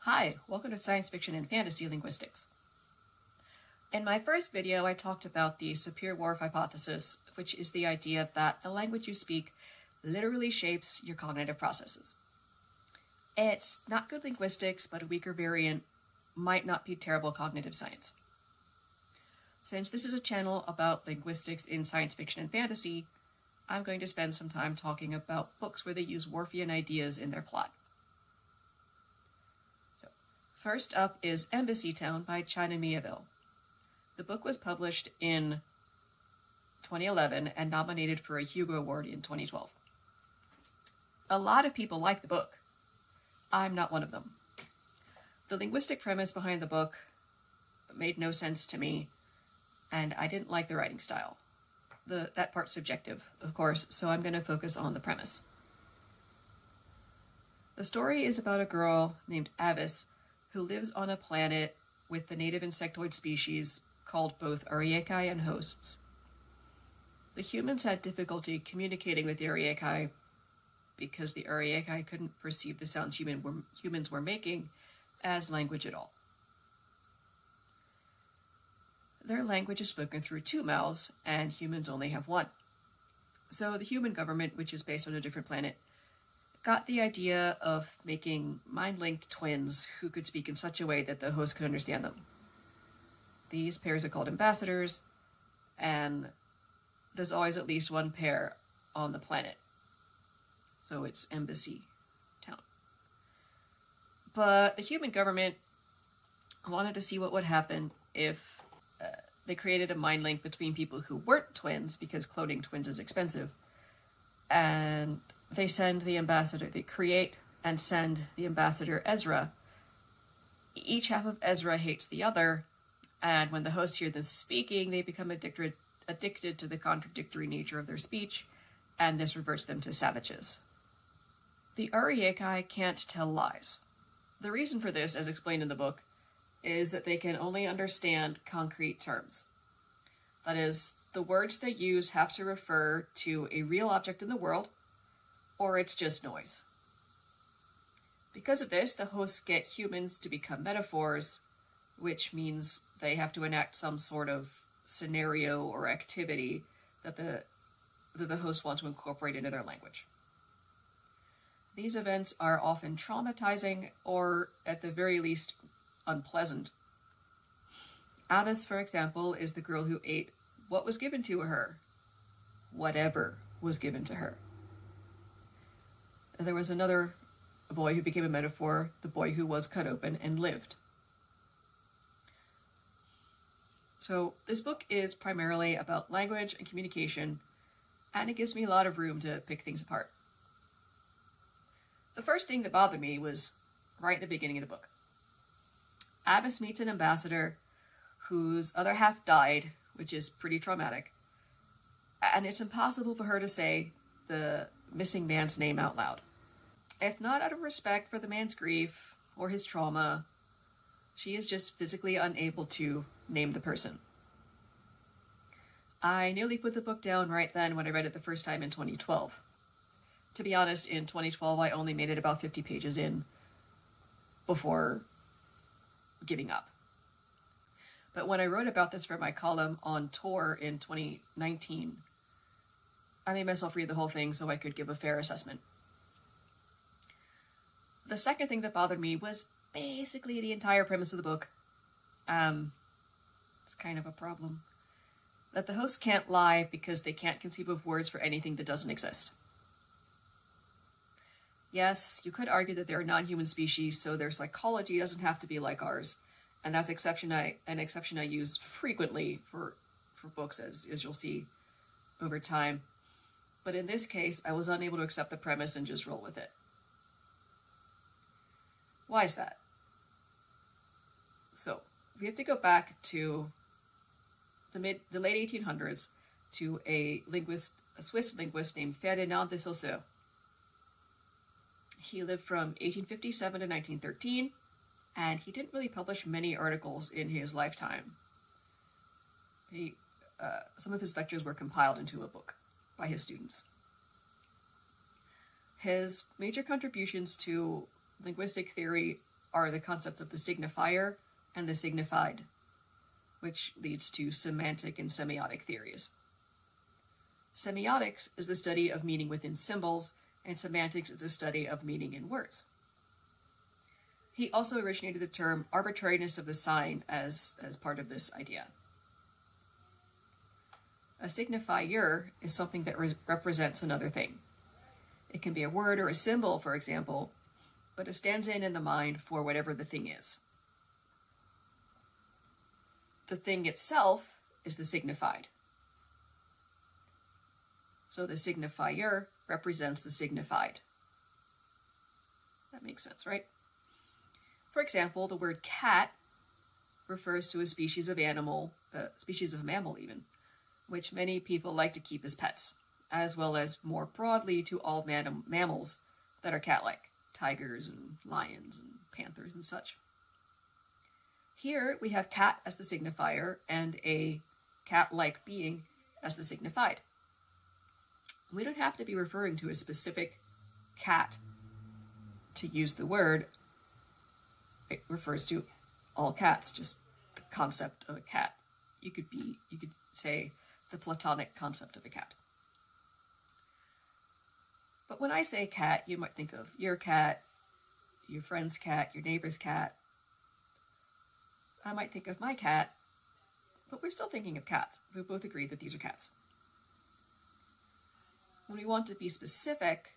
Hi, welcome to Science Fiction and Fantasy Linguistics. In my first video, I talked about the Saussurean hypothesis, which is the idea that the language you speak literally shapes your cognitive processes. It's not good linguistics, but a weaker variant might not be terrible cognitive science. Since this is a channel about linguistics in science fiction and fantasy, I'm going to spend some time talking about books where they use Worfian ideas in their plot. First up is Embassytown by China Mieville. The book was published in 2011 and nominated for a Hugo Award in 2012. A lot of people like the book. I'm not one of them. The linguistic premise behind the book made no sense to me, and I didn't like the writing style. That part's subjective, of course, so I'm going to focus on the premise. The story is about a girl named Avis who lives on a planet with the native insectoid species called both Ariekai and hosts. The humans had difficulty communicating with the Ariekai because the Ariekai couldn't perceive the sounds humans were making as language at all. Their language is spoken through two mouths, and humans only have one. So the human government, which is based on a different planet, got the idea of making mind-linked twins who could speak in such a way that the host could understand them. These pairs are called ambassadors, and there's always at least one pair on the planet. So it's Embassytown. But the human government wanted to see what would happen if they created a mind link between people who weren't twins, because cloning twins is expensive, and they create and send the ambassador Ezra. Each half of Ezra hates the other, and when the hosts hear them speaking, they become addicted to the contradictory nature of their speech, and this reverts them to savages. The Ariekai can't tell lies. The reason for this, as explained in the book, is that they can only understand concrete terms. That is, the words they use have to refer to a real object in the world, or it's just noise. Because of this, the hosts get humans to become metaphors, which means they have to enact some sort of scenario or activity that the hosts want to incorporate into their language. These events are often traumatizing, or at the very least, unpleasant. Avis, for example, is the girl who ate what was given to her. Whatever was given to her. There was another boy who became a metaphor, the boy who was cut open and lived. So this book is primarily about language and communication, and it gives me a lot of room to pick things apart. The first thing that bothered me was right at the beginning of the book. Avis meets an ambassador whose other half died, which is pretty traumatic, and it's impossible for her to say the missing man's name out loud. If not out of respect for the man's grief or his trauma, she is just physically unable to name the person. I nearly put the book down right then when I read it the first time in 2012. To be honest, in 2012 I only made it about 50 pages in before giving up. But when I wrote about this for my column on Tor in 2019, I made myself read the whole thing so I could give a fair assessment. The second thing that bothered me was basically the entire premise of the book. It's kind of a problem. That the hosts can't lie because they can't conceive of words for anything that doesn't exist. Yes, you could argue that they're a non-human species, so their psychology doesn't have to be like ours, and that's an exception I use frequently for books, as you'll see over time. But in this case, I was unable to accept the premise and just roll with it. Why is that? So, we have to go back to the late 1800s to a Swiss linguist named Ferdinand de Saussure. He lived from 1857 to 1913, and he didn't really publish many articles in his lifetime. Some of his lectures were compiled into a book by his students. His major contributions to linguistic theory are the concepts of the signifier and the signified, which leads to semantic and semiotic theories. Semiotics is the study of meaning within symbols, and semantics is the study of meaning in words. He also originated the term arbitrariness of the sign as part of this idea. A signifier is something that represents another thing. It can be a word or a symbol, for example, but it stands in the mind for whatever the thing is. The thing itself is the signified. So the signifier represents the signified. That makes sense, right? For example, the word cat refers to a species of animal, species of mammal even, which many people like to keep as pets, as well as more broadly to all mammals that are cat-like, tigers and lions and panthers and such. Here we have cat as the signifier and a cat-like being as the signified. We don't have to be referring to a specific cat to use the word. It refers to all cats, just the concept of a cat. You could say the Platonic concept of a cat. But when I say cat, you might think of your cat, your friend's cat, your neighbor's cat. I might think of my cat, but we're still thinking of cats. We both agree that these are cats. When we want to be specific,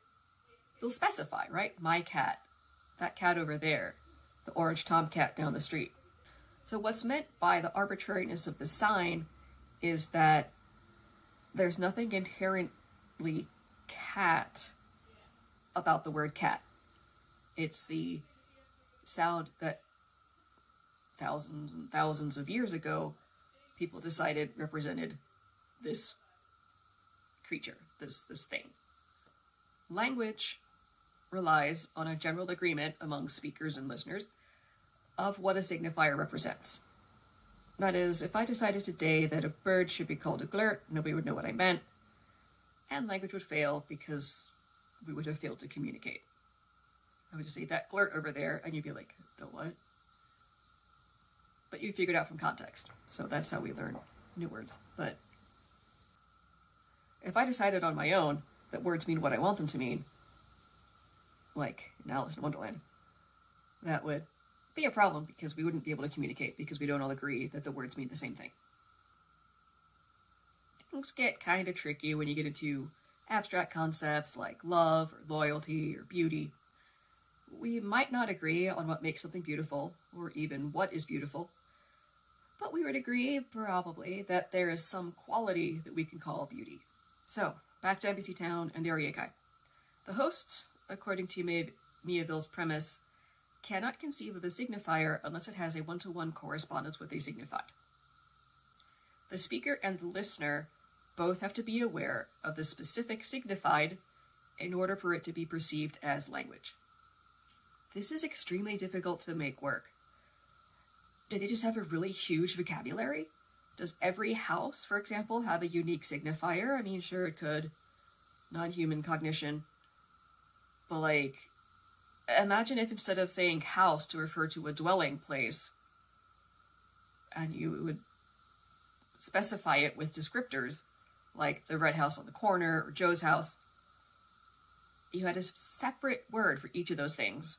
we'll specify, right? My cat, that cat over there, the orange tomcat down the street. So what's meant by the arbitrariness of the sign is that there's nothing inherently cat about the word cat. It's the sound that thousands and thousands of years ago people decided represented this creature, this thing. Language relies on a general agreement among speakers and listeners of what a signifier represents. That is, if I decided today that a bird should be called a glurt, nobody would know what I meant, and language would fail because we would have failed to communicate. I would just say, that glurt over there, and you'd be like, the what? But you figured out from context. So that's how we learn new words. But if I decided on my own that words mean what I want them to mean, like in Alice in Wonderland, that would be a problem because we wouldn't be able to communicate because we don't all agree that the words mean the same thing. Things get kind of tricky when you get into abstract concepts like love or loyalty or beauty. We might not agree on what makes something beautiful or even what is beautiful, but we would agree probably that there is some quality that we can call beauty. So, back to Embassytown and the Ariekai. The hosts, according to Mieville's premise, cannot conceive of a signifier unless it has a one-to-one correspondence with a signified. The speaker and the listener both have to be aware of the specific signified in order for it to be perceived as language. This is extremely difficult to make work. Do they just have a really huge vocabulary? Does every house, for example, have a unique signifier? I mean, sure, it could. Non-human cognition. But, like, imagine if instead of saying house to refer to a dwelling place, and you would specify it with descriptors, like the red house on the corner or Joe's house, you had a separate word for each of those things.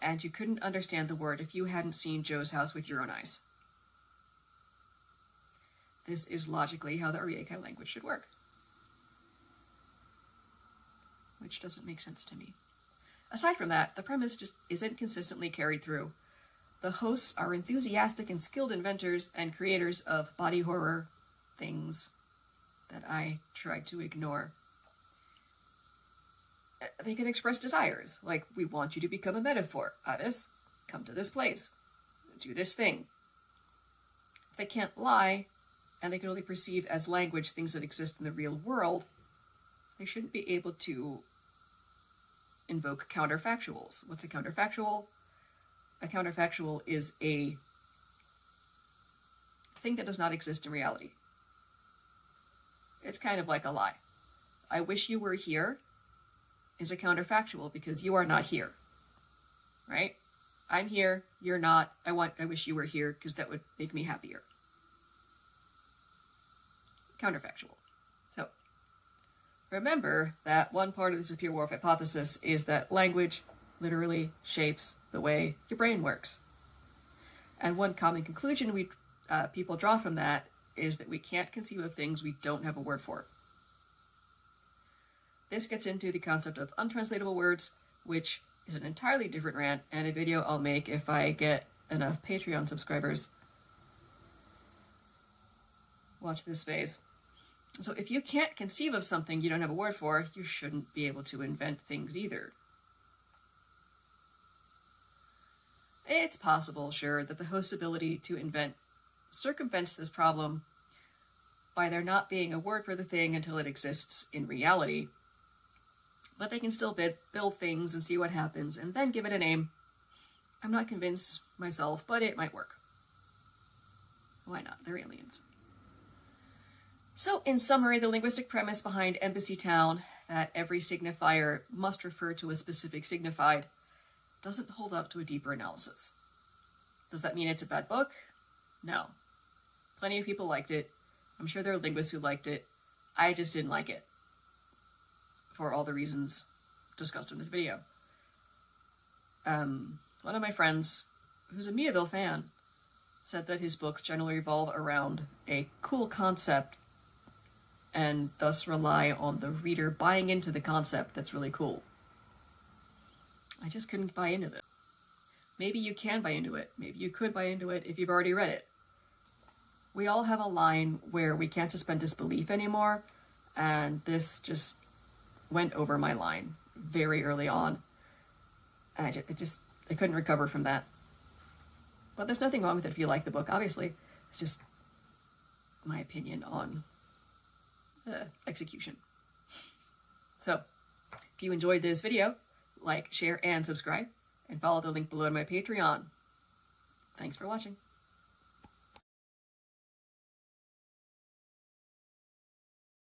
And you couldn't understand the word if you hadn't seen Joe's house with your own eyes. This is logically how the Ariekai language should work. Which doesn't make sense to me. Aside from that, the premise just isn't consistently carried through. The hosts are enthusiastic and skilled inventors and creators of body horror things that I tried to ignore. They can express desires, like, we want you to become a metaphor. Addis, come to this place. Do this thing. If they can't lie, and they can only perceive as language things that exist in the real world, they shouldn't be able to invoke counterfactuals. What's a counterfactual? A counterfactual is a thing that does not exist in reality. It's kind of like a lie. I wish you were here is a counterfactual because you are not here. right? I'm here, you're not. I wish you were here because that would make me happier. Counterfactual. So, remember that one part of the Sapir-Whorf hypothesis is that language literally shapes the way your brain works. And one common conclusion people draw from that is that we can't conceive of things we don't have a word for. This gets into the concept of untranslatable words, which is an entirely different rant and a video I'll make if I get enough Patreon subscribers. Watch this phase. So if you can't conceive of something you don't have a word for, you shouldn't be able to invent things either. It's possible, sure, that the host's ability to invent circumvents this problem by there not being a word for the thing until it exists in reality. But they can still build things and see what happens, and then give it a name. I'm not convinced myself, but it might work. Why not? They're aliens. So, in summary, the linguistic premise behind Embassytown, that every signifier must refer to a specific signified, doesn't hold up to a deeper analysis. Does that mean it's a bad book? No. Plenty of people liked it. I'm sure there are linguists who liked it. I just didn't like it. For all the reasons discussed in this video. One of my friends, who's a Mieville fan, said that his books generally revolve around a cool concept and thus rely on the reader buying into the concept that's really cool. I just couldn't buy into this. Maybe you can buy into it. Maybe you could buy into it if you've already read it. We all have a line where we can't suspend disbelief anymore, and this just went over my line very early on. I couldn't recover from that. But there's nothing wrong with it if you like the book, obviously. It's just my opinion on execution. So, if you enjoyed this video, like, share, and subscribe, and follow the link below to my Patreon. Thanks for watching.